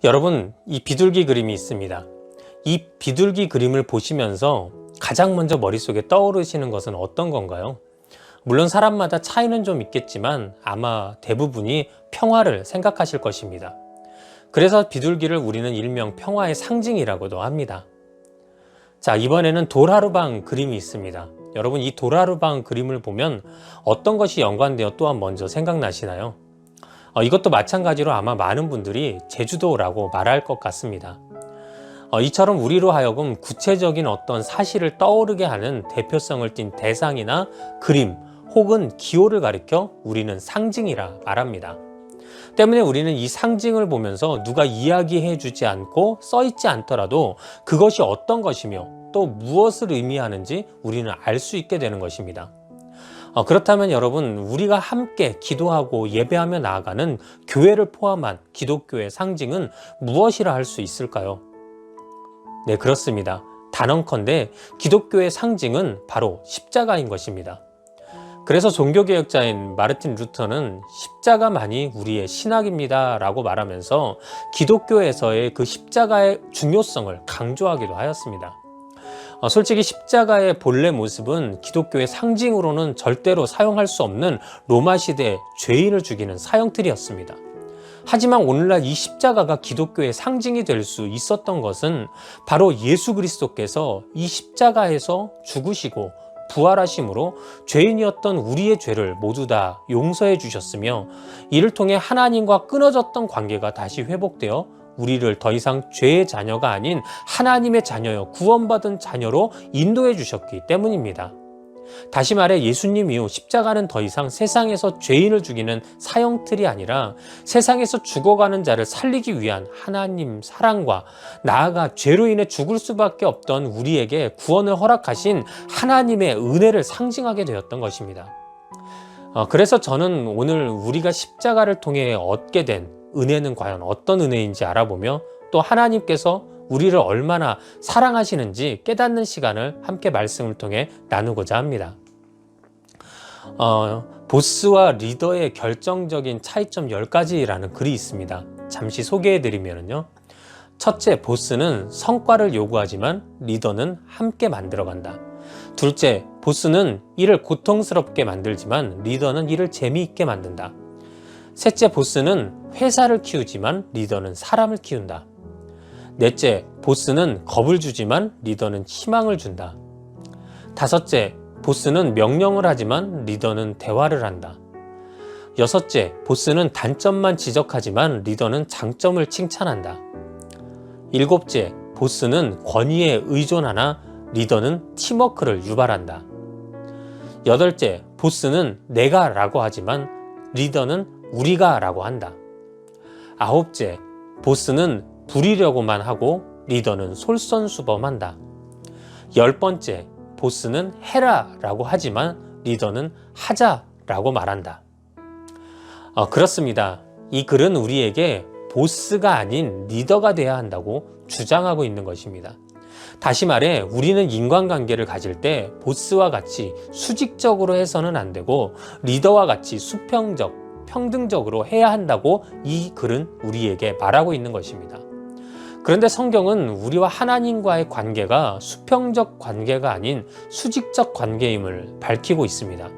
여러분, 이 비둘기 그림이 있습니다. 이 비둘기 그림을 보시면서 가장 먼저 머릿속에 떠오르시는 것은 어떤 건가요? 물론 사람마다 차이는 좀 있겠지만 아마 대부분이 평화를 생각하실 것입니다. 그래서 비둘기를 우리는 일명 평화의 상징이라고도 합니다. 자, 이번에는 도라르방 그림이 있습니다. 여러분, 이 도라르방 그림을 보면 어떤 것이 연관되어 또한 먼저 생각나시나요? 이것도 마찬가지로 아마 많은 분들이 제주도라고 말할 것 같습니다. 이처럼 우리로 하여금 구체적인 어떤 사실을 떠오르게 하는 대표성을 띤 대상이나 그림 혹은 기호를 가리켜 우리는 상징이라 말합니다. 때문에 우리는 이 상징을 보면서 누가 이야기해 주지 않고 써 있지 않더라도 그것이 어떤 것이며 또 무엇을 의미하는지 우리는 알 수 있게 되는 것입니다. 그렇다면 여러분, 우리가 함께 기도하고 예배하며 나아가는 교회를 포함한 기독교의 상징은 무엇이라 할 수 있을까요? 네, 그렇습니다. 단언컨대 기독교의 상징은 바로 십자가인 것입니다. 그래서 종교개혁자인 마르틴 루터는 십자가만이 우리의 신학입니다 라고 말하면서 기독교에서의 그 십자가의 중요성을 강조하기도 하였습니다. 솔직히 십자가의 본래 모습은 기독교의 상징으로는 절대로 사용할 수 없는 로마 시대 죄인을 죽이는 사형틀이었습니다. 하지만 오늘날 이 십자가가 기독교의 상징이 될 수 있었던 것은 바로 예수 그리스도께서 이 십자가에서 죽으시고 부활하심으로 죄인이었던 우리의 죄를 모두 다 용서해 주셨으며 이를 통해 하나님과 끊어졌던 관계가 다시 회복되어 우리를 더 이상 죄의 자녀가 아닌 하나님의 자녀여 구원받은 자녀로 인도해 주셨기 때문입니다. 다시 말해 예수님 이후 십자가는 더 이상 세상에서 죄인을 죽이는 사형틀이 아니라 세상에서 죽어가는 자를 살리기 위한 하나님 사랑과 나아가 죄로 인해 죽을 수밖에 없던 우리에게 구원을 허락하신 하나님의 은혜를 상징하게 되었던 것입니다. 그래서 저는 오늘 우리가 십자가를 통해 얻게 된 은혜는 과연 어떤 은혜인지 알아보며 또 하나님께서 우리를 얼마나 사랑하시는지 깨닫는 시간을 함께 말씀을 통해 나누고자 합니다. 보스와 리더의 결정적인 차이점 10가지라는 글이 있습니다. 잠시 소개해드리면요. 첫째, 보스는 성과를 요구하지만 리더는 함께 만들어간다. 둘째, 보스는 일을 고통스럽게 만들지만 리더는 일을 재미있게 만든다. 셋째, 보스는 회사를 키우지만 리더는 사람을 키운다. 넷째, 보스는 겁을 주지만 리더는 희망을 준다. 다섯째, 보스는 명령을 하지만 리더는 대화를 한다. 여섯째, 보스는 단점만 지적하지만 리더는 장점을 칭찬한다. 일곱째, 보스는 권위에 의존하나 리더는 팀워크를 유발한다. 여덟째, 보스는 내가 라고 하지만 리더는 우리가 라고 한다. 아홉째, 보스는 부리려고만 하고 리더는 솔선수범한다. 10번째, 보스는 해라 라고 하지만 리더는 하자 라고 말한다. 그렇습니다. 이 글은 우리에게 보스가 아닌 리더가 돼야 한다고 주장하고 있는 것입니다. 다시 말해 우리는 인간관계를 가질 때 보스와 같이 수직적으로 해서는 안 되고 리더와 같이 수평적, 평등적으로 해야 한다고 이 글은 우리에게 말하고 있는 것입니다. 그런데 성경은 우리와 하나님과의 관계가 수평적 관계가 아닌 수직적 관계임을 밝히고 있습니다.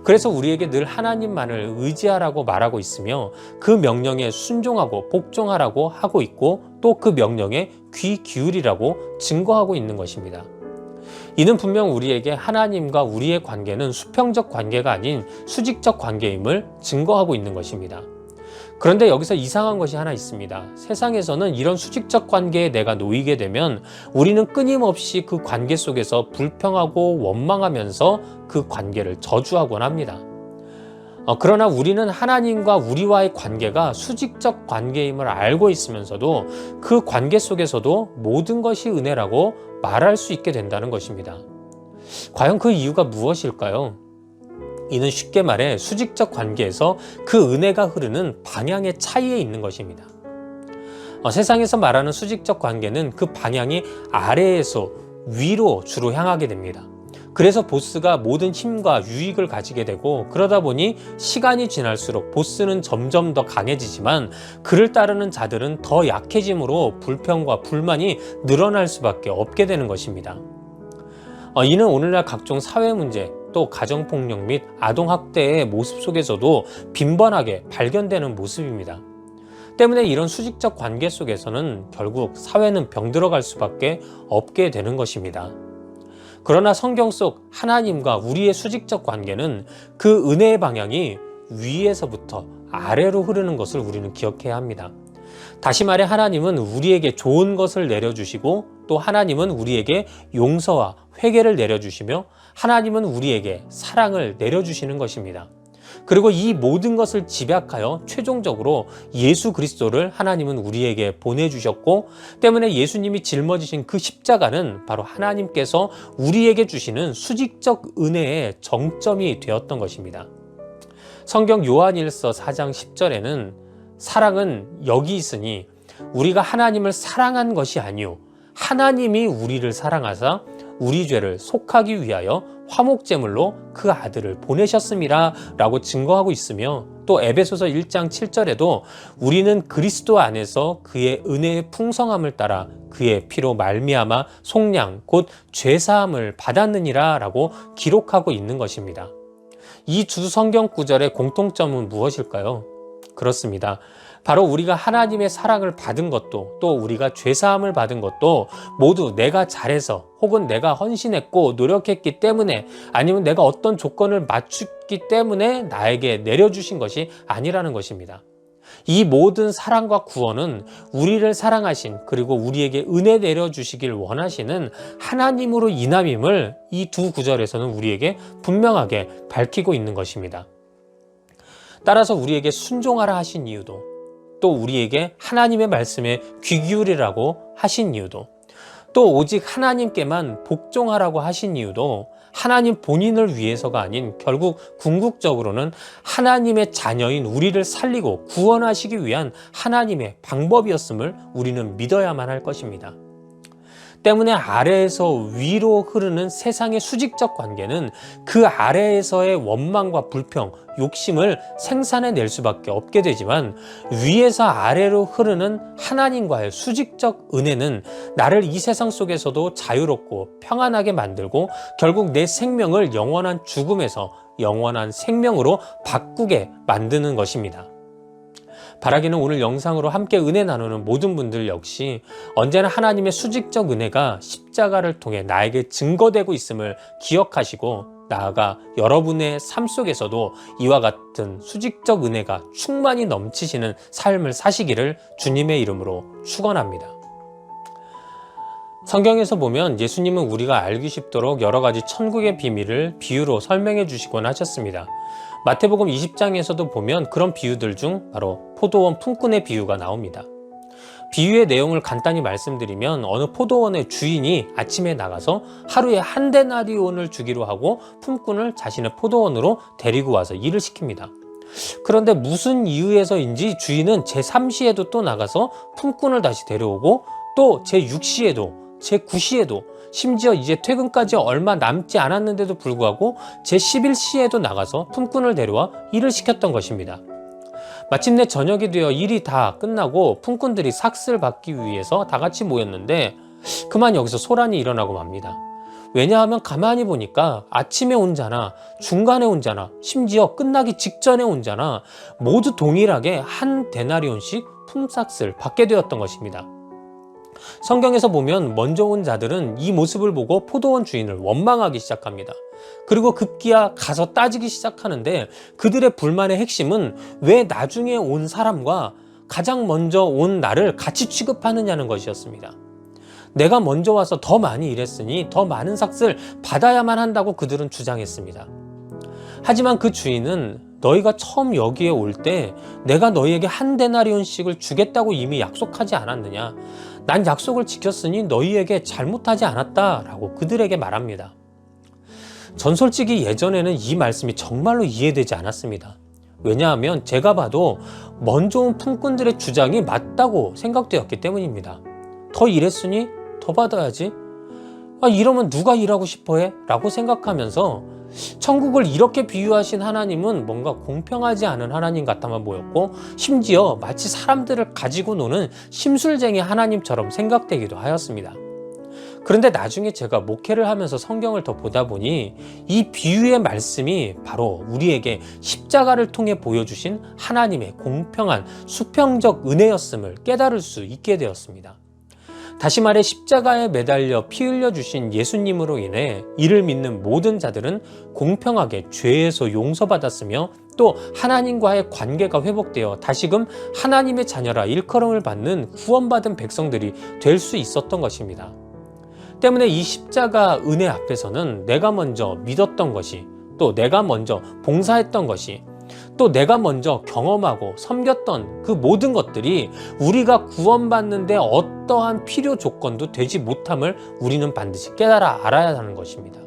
그래서 우리에게 늘 하나님만을 의지하라고 말하고 있으며 그 명령에 순종하고 복종하라고 하고 있고 또 그 명령에 귀 기울이라고 증거하고 있는 것입니다. 이는 분명 우리에게 하나님과 우리의 관계는 수평적 관계가 아닌 수직적 관계임을 증거하고 있는 것입니다. 그런데 여기서 이상한 것이 하나 있습니다. 세상에서는 이런 수직적 관계에 내가 놓이게 되면 우리는 끊임없이 그 관계 속에서 불평하고 원망하면서 그 관계를 저주하곤 합니다. 그러나 우리는 하나님과 우리와의 관계가 수직적 관계임을 알고 있으면서도 그 관계 속에서도 모든 것이 은혜라고 말할 수 있게 된다는 것입니다. 과연 그 이유가 무엇일까요? 이는 쉽게 말해 수직적 관계에서 그 은혜가 흐르는 방향의 차이에 있는 것입니다. 세상에서 말하는 수직적 관계는 그 방향이 아래에서 위로 주로 향하게 됩니다. 그래서 보스가 모든 힘과 유익을 가지게 되고, 그러다 보니 시간이 지날수록 보스는 점점 더 강해지지만 그를 따르는 자들은 더 약해짐으로 불평과 불만이 늘어날 수밖에 없게 되는 것입니다. 이는 오늘날 각종 사회 문제, 또 가정폭력 및 아동학대의 모습 속에서도 빈번하게 발견되는 모습입니다. 때문에 이런 수직적 관계 속에서는 결국 사회는 병들어갈 수밖에 없게 되는 것입니다. 그러나 성경 속 하나님과 우리의 수직적 관계는 그 은혜의 방향이 위에서부터 아래로 흐르는 것을 우리는 기억해야 합니다. 다시 말해 하나님은 우리에게 좋은 것을 내려주시고, 또 하나님은 우리에게 용서와 회개를 내려주시며, 하나님은 우리에게 사랑을 내려주시는 것입니다. 그리고 이 모든 것을 집약하여 최종적으로 예수 그리스도를 하나님은 우리에게 보내주셨고, 때문에 예수님이 짊어지신 그 십자가는 바로 하나님께서 우리에게 주시는 수직적 은혜의 정점이 되었던 것입니다. 성경 요한일서 4장 10절에는 사랑은 여기 있으니 우리가 하나님을 사랑한 것이 아니요 하나님이 우리를 사랑하사 우리 죄를 속하기 위하여 화목제물로 그 아들을 보내셨음이라 라고 증거하고 있으며, 또 에베소서 1장 7절에도 우리는 그리스도 안에서 그의 은혜의 풍성함을 따라 그의 피로 말미암아 속량 곧 죄사함을 받았느니라 라고 기록하고 있는 것입니다. 이 두 성경 구절의 공통점은 무엇일까요? 그렇습니다. 바로 우리가 하나님의 사랑을 받은 것도, 또 우리가 죄사함을 받은 것도 모두 내가 잘해서, 혹은 내가 헌신했고 노력했기 때문에, 아니면 내가 어떤 조건을 맞췄기 때문에 나에게 내려주신 것이 아니라는 것입니다. 이 모든 사랑과 구원은 우리를 사랑하신, 그리고 우리에게 은혜 내려주시길 원하시는 하나님으로 인함임을 이 두 구절에서는 우리에게 분명하게 밝히고 있는 것입니다. 따라서 우리에게 순종하라 하신 이유도, 또 우리에게 하나님의 말씀에 귀 기울이라고 하신 이유도, 또 오직 하나님께만 복종하라고 하신 이유도 하나님 본인을 위해서가 아닌 결국 궁극적으로는 하나님의 자녀인 우리를 살리고 구원하시기 위한 하나님의 방법이었음을 우리는 믿어야만 할 것입니다. 때문에 아래에서 위로 흐르는 세상의 수직적 관계는 그 아래에서의 원망과 불평, 욕심을 생산해낼 수밖에 없게 되지만, 위에서 아래로 흐르는 하나님과의 수직적 은혜는 나를 이 세상 속에서도 자유롭고 평안하게 만들고 결국 내 생명을 영원한 죽음에서 영원한 생명으로 바꾸게 만드는 것입니다. 바라기는 오늘 영상으로 함께 은혜 나누는 모든 분들 역시 언제나 하나님의 수직적 은혜가 십자가를 통해 나에게 증거되고 있음을 기억하시고, 나아가 여러분의 삶 속에서도 이와 같은 수직적 은혜가 충만히 넘치시는 삶을 사시기를 주님의 이름으로 축원합니다. 성경에서 보면 예수님은 우리가 알기 쉽도록 여러 가지 천국의 비밀을 비유로 설명해 주시곤 하셨습니다. 마태복음 20장에서도 보면 그런 비유들 중 바로 포도원 품꾼의 비유가 나옵니다. 비유의 내용을 간단히 말씀드리면, 어느 포도원의 주인이 아침에 나가서 하루에 한 데나리온을 주기로 하고 품꾼을 자신의 포도원으로 데리고 와서 일을 시킵니다. 그런데 무슨 이유에서인지 주인은 제3시에도 또 나가서 품꾼을 다시 데려오고, 또 제6시에도 제9시에도, 심지어 이제 퇴근까지 얼마 남지 않았는데도 불구하고 제11시에도 나가서 품꾼을 데려와 일을 시켰던 것입니다. 마침내 저녁이 되어 일이 다 끝나고 품꾼들이 삭스를 받기 위해서 다 같이 모였는데 그만 여기서 소란이 일어나고 맙니다. 왜냐하면 가만히 보니까 아침에 온 자나 중간에 온 자나 심지어 끝나기 직전에 온 자나 모두 동일하게 한 데나리온씩 품삯을 받게 되었던 것입니다. 성경에서 보면 먼저 온 자들은 이 모습을 보고 포도원 주인을 원망하기 시작합니다. 그리고 급기야 가서 따지기 시작하는데, 그들의 불만의 핵심은 왜 나중에 온 사람과 가장 먼저 온 나를 같이 취급하느냐는 것이었습니다. 내가 먼저 와서 더 많이 일했으니 더 많은 삭스를 받아야만 한다고 그들은 주장했습니다. 하지만 그 주인은 너희가 처음 여기에 올 때 내가 너희에게 한 데나리온씩을 주겠다고 이미 약속하지 않았느냐? 난 약속을 지켰으니 너희에게 잘못하지 않았다라고 그들에게 말합니다. 전 솔직히 예전에는 이 말씀이 정말로 이해되지 않았습니다. 왜냐하면 제가 봐도 먼저 온 품꾼들의 주장이 맞다고 생각되었기 때문입니다. 더 일했으니 더 받아야지. 이러면 누가 일하고 싶어 해? 라고 생각하면서 천국을 이렇게 비유하신 하나님은 뭔가 공평하지 않은 하나님 같아만 보였고, 심지어 마치 사람들을 가지고 노는 심술쟁이 하나님처럼 생각되기도 하였습니다. 그런데 나중에 제가 목회를 하면서 성경을 더 보다 보니 이 비유의 말씀이 바로 우리에게 십자가를 통해 보여주신 하나님의 공평한 수평적 은혜였음을 깨달을 수 있게 되었습니다. 다시 말해 십자가에 매달려 피 흘려 주신 예수님으로 인해 이를 믿는 모든 자들은 공평하게 죄에서 용서받았으며 또 하나님과의 관계가 회복되어 다시금 하나님의 자녀라 일컬음을 받는 구원받은 백성들이 될 수 있었던 것입니다. 때문에 이 십자가 은혜 앞에서는 내가 먼저 믿었던 것이, 또 내가 먼저 봉사했던 것이, 또 내가 먼저 경험하고 섬겼던 그 모든 것들이 우리가 구원받는데 어떠한 필요 조건도 되지 못함을 우리는 반드시 깨달아 알아야 하는 것입니다.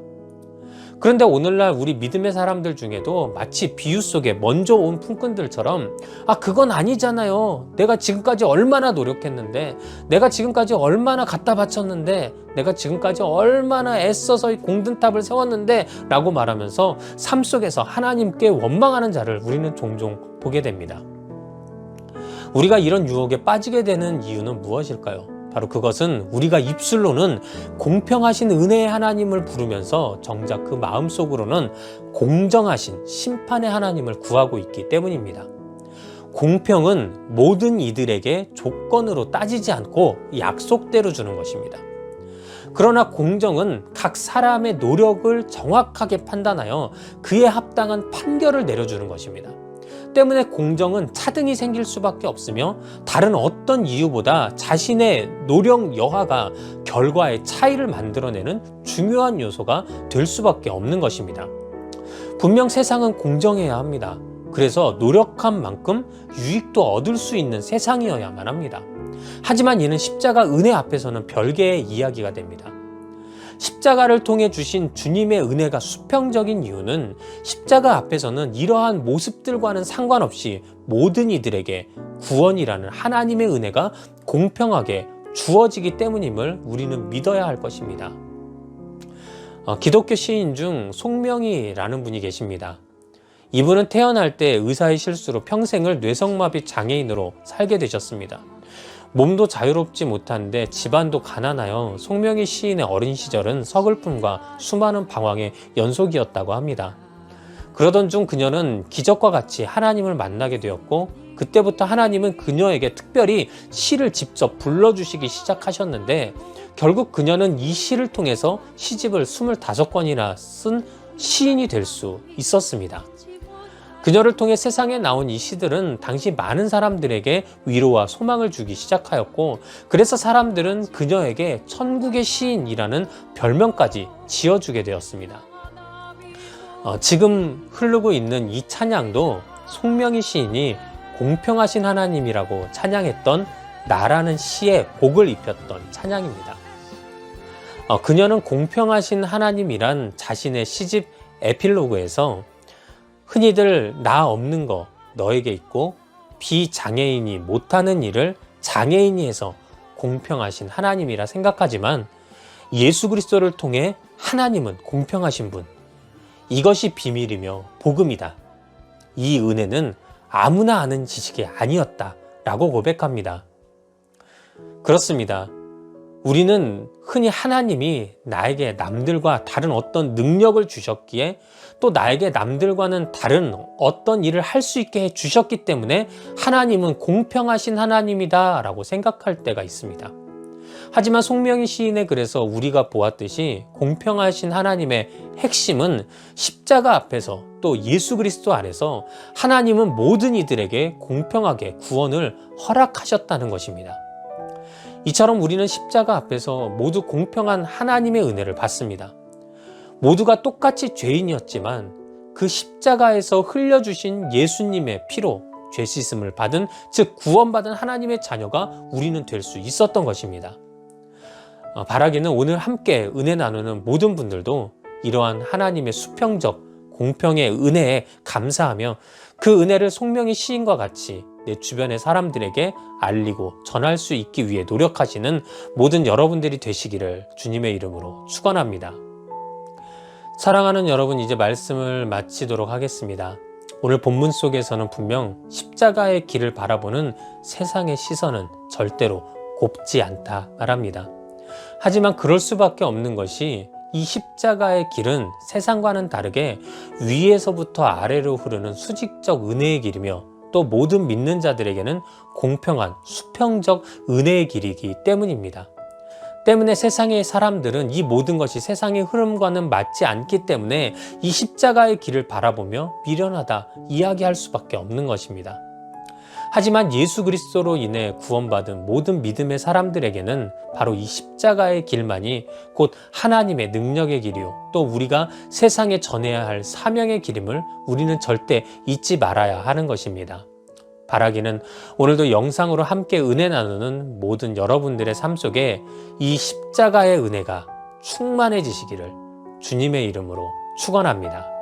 그런데 오늘날 우리 믿음의 사람들 중에도 마치 비유 속에 먼저 온 품꾼들처럼 그건 아니잖아요. 내가 지금까지 얼마나 노력했는데, 내가 지금까지 얼마나 갖다 바쳤는데, 내가 지금까지 얼마나 애써서 공든탑을 세웠는데 라고 말하면서 삶 속에서 하나님께 원망하는 자를 우리는 종종 보게 됩니다. 우리가 이런 유혹에 빠지게 되는 이유는 무엇일까요? 바로 그것은 우리가 입술로는 공평하신 은혜의 하나님을 부르면서 정작 그 마음속으로는 공정하신 심판의 하나님을 구하고 있기 때문입니다. 공평은 모든 이들에게 조건으로 따지지 않고 약속대로 주는 것입니다. 그러나 공정은 각 사람의 노력을 정확하게 판단하여 그에 합당한 판결을 내려주는 것입니다. 때문에 공정은 차등이 생길 수밖에 없으며 다른 어떤 이유보다 자신의 노력 여하가 결과의 차이를 만들어내는 중요한 요소가 될 수밖에 없는 것입니다. 분명 세상은 공정해야 합니다. 그래서 노력한 만큼 유익도 얻을 수 있는 세상이어야만 합니다. 하지만 이는 십자가 은혜 앞에서는 별개의 이야기가 됩니다. 십자가를 통해 주신 주님의 은혜가 수평적인 이유는 십자가 앞에서는 이러한 모습들과는 상관없이 모든 이들에게 구원이라는 하나님의 은혜가 공평하게 주어지기 때문임을 우리는 믿어야 할 것입니다. 기독교 시인 중 송명희라는 분이 계십니다. 이분은 태어날 때 의사의 실수로 평생을 뇌성마비 장애인으로 살게 되셨습니다. 몸도 자유롭지 못한데 집안도 가난하여 송명희 시인의 어린 시절은 서글픔과 수많은 방황의 연속이었다고 합니다. 그러던 중 그녀는 기적과 같이 하나님을 만나게 되었고, 그때부터 하나님은 그녀에게 특별히 시를 직접 불러주시기 시작하셨는데, 결국 그녀는 이 시를 통해서 시집을 25권이나 쓴 시인이 될 수 있었습니다. 그녀를 통해 세상에 나온 이 시들은 당시 많은 사람들에게 위로와 소망을 주기 시작하였고, 그래서 사람들은 그녀에게 천국의 시인이라는 별명까지 지어주게 되었습니다. 지금 흐르고 있는 이 찬양도 송명희 시인이 공평하신 하나님이라고 찬양했던 나라는 시에 곡을 입혔던 찬양입니다. 그녀는 공평하신 하나님이란 자신의 시집 에필로그에서 흔히들 나 없는 거 너에게 있고 비장애인이 못하는 일을 장애인이 해서 공평하신 하나님이라 생각하지만, 예수 그리스도를 통해 하나님은 공평하신 분, 이것이 비밀이며 복음이다. 이 은혜는 아무나 아는 지식이 아니었다 라고 고백합니다. 그렇습니다. 우리는 흔히 하나님이 나에게 남들과 다른 어떤 능력을 주셨기에, 또 나에게 남들과는 다른 어떤 일을 할 수 있게 해 주셨기 때문에 하나님은 공평하신 하나님이다 라고 생각할 때가 있습니다. 하지만 송명희 시인의 글에서 우리가 보았듯이 공평하신 하나님의 핵심은 십자가 앞에서 또 예수 그리스도 안에서 하나님은 모든 이들에게 공평하게 구원을 허락하셨다는 것입니다. 이처럼 우리는 십자가 앞에서 모두 공평한 하나님의 은혜를 받습니다. 모두가 똑같이 죄인이었지만 그 십자가에서 흘려주신 예수님의 피로 죄 씻음을 받은, 즉 구원받은 하나님의 자녀가 우리는 될 수 있었던 것입니다. 바라기는 오늘 함께 은혜 나누는 모든 분들도 이러한 하나님의 수평적 공평의 은혜에 감사하며 그 은혜를 송명희 시인과 같이 내 주변의 사람들에게 알리고 전할 수 있기 위해 노력하시는 모든 여러분들이 되시기를 주님의 이름으로 축원합니다. 사랑하는 여러분, 이제 말씀을 마치도록 하겠습니다. 오늘 본문 속에서는 분명 십자가의 길을 바라보는 세상의 시선은 절대로 곱지 않다 말합니다. 하지만 그럴 수밖에 없는 것이 이 십자가의 길은 세상과는 다르게 위에서부터 아래로 흐르는 수직적 은혜의 길이며 또 모든 믿는 자들에게는 공평한 수평적 은혜의 길이기 때문입니다. 때문에 세상의 사람들은 이 모든 것이 세상의 흐름과는 맞지 않기 때문에 이 십자가의 길을 바라보며 미련하다 이야기할 수밖에 없는 것입니다. 하지만 예수 그리스도로 인해 구원받은 모든 믿음의 사람들에게는 바로 이 십자가의 길만이 곧 하나님의 능력의 길이요, 또 우리가 세상에 전해야 할 사명의 길임을 우리는 절대 잊지 말아야 하는 것입니다. 바라기는 오늘도 영상으로 함께 은혜 나누는 모든 여러분들의 삶 속에 이 십자가의 은혜가 충만해지시기를 주님의 이름으로 축원합니다.